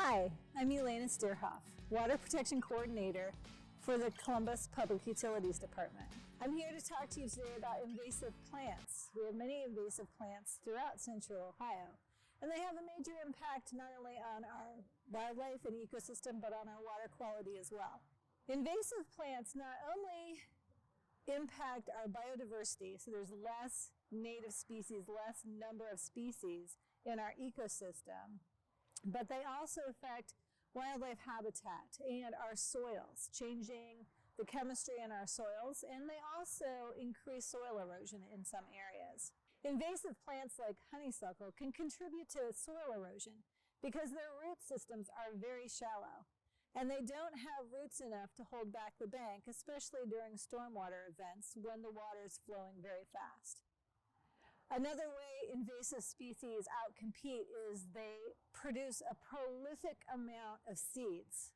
Hi, I'm Elena Steerhoff, Water Protection Coordinator for the Columbus Public Utilities Department. I'm here to talk to you today about invasive plants. We have many invasive plants throughout central Ohio, and they have a major impact not only on our wildlife and ecosystem, but on our water quality as well. Invasive plants not only impact our biodiversity, so there's less native species, less number of species in our ecosystem, but they also affect wildlife habitat and our soils, changing the chemistry in our soils, and they also increase soil erosion in some areas. Invasive plants like honeysuckle can contribute to soil erosion because their root systems are very shallow, and they don't have roots enough to hold back the bank, especially during stormwater events when the water is flowing very fast. Another way invasive species outcompete is they produce a prolific amount of seeds,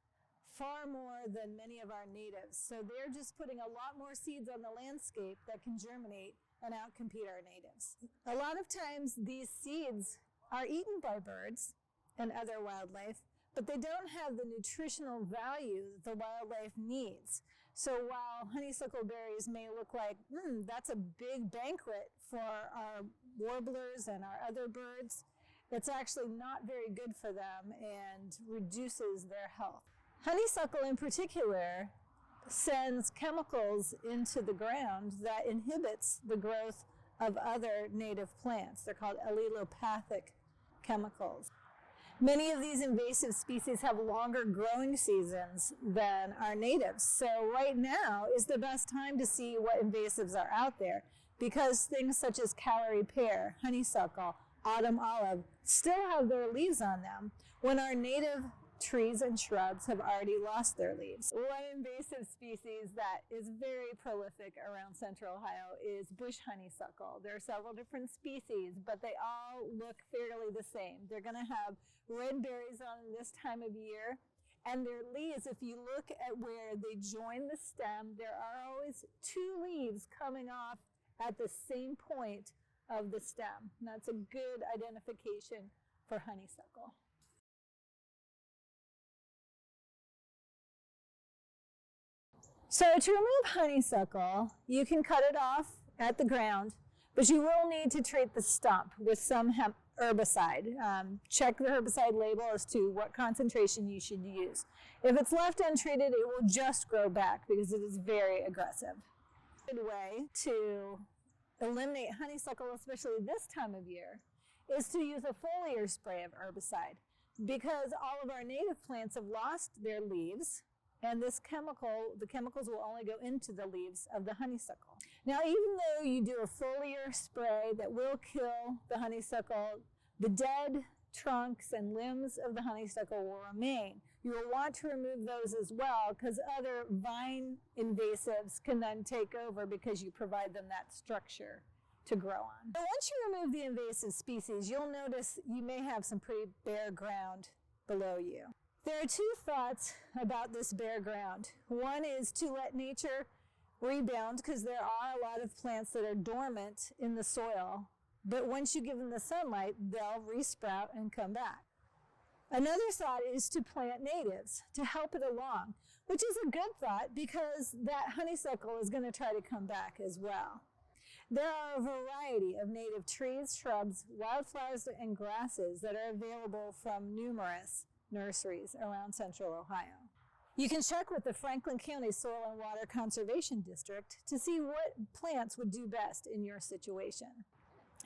far more than many of our natives. So they're just putting a lot more seeds on the landscape that can germinate and outcompete our natives. A lot of times these seeds are eaten by birds and other wildlife, but they don't have the nutritional value that the wildlife needs. So while honeysuckle berries may look like, that's a big banquet for our warblers and our other birds, it's actually not very good for them and reduces their health. Honeysuckle in particular sends chemicals into the ground that inhibits the growth of other native plants. They're called allelopathic chemicals. Many of these invasive species have longer growing seasons than our natives. So right now is the best time to see what invasives are out there because things such as Callery pear, honeysuckle, autumn olive still have their leaves on them when our native trees and shrubs have already lost their leaves. One invasive species that is very prolific around central Ohio is bush honeysuckle. There are several different species, but they all look fairly the same. They're going to have red berries on them this time of year, and their leaves, if you look at where they join the stem, there are always two leaves coming off at the same point of the stem. And that's a good identification for honeysuckle. So to remove honeysuckle, you can cut it off at the ground, but you will need to treat the stump with some herbicide. Check the herbicide label as to what concentration you should use. If it's left untreated, it will just grow back because it is very aggressive. A good way to eliminate honeysuckle, especially this time of year, is to use a foliar spray of herbicide because all of our native plants have lost their leaves. And the chemicals will only go into the leaves of the honeysuckle. Now, even though you do a foliar spray that will kill the honeysuckle, the dead trunks and limbs of the honeysuckle will remain. You will want to remove those as well because other vine invasives can then take over because you provide them that structure to grow on. But once you remove the invasive species, you'll notice you may have some pretty bare ground below you. There are two thoughts about this bare ground. One is to let nature rebound because there are a lot of plants that are dormant in the soil, but once you give them the sunlight, they'll resprout and come back. Another thought is to plant natives to help it along, which is a good thought because that honeysuckle is going to try to come back as well. There are a variety of native trees, shrubs, wildflowers, and grasses that are available from numerous nurseries around central Ohio. You can check with the Franklin County Soil and Water Conservation District to see what plants would do best in your situation.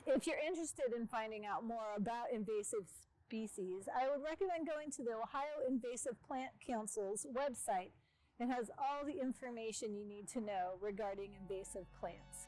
If you're interested in finding out more about invasive species, I would recommend going to the Ohio Invasive Plant Council's website. It has all the information you need to know regarding invasive plants.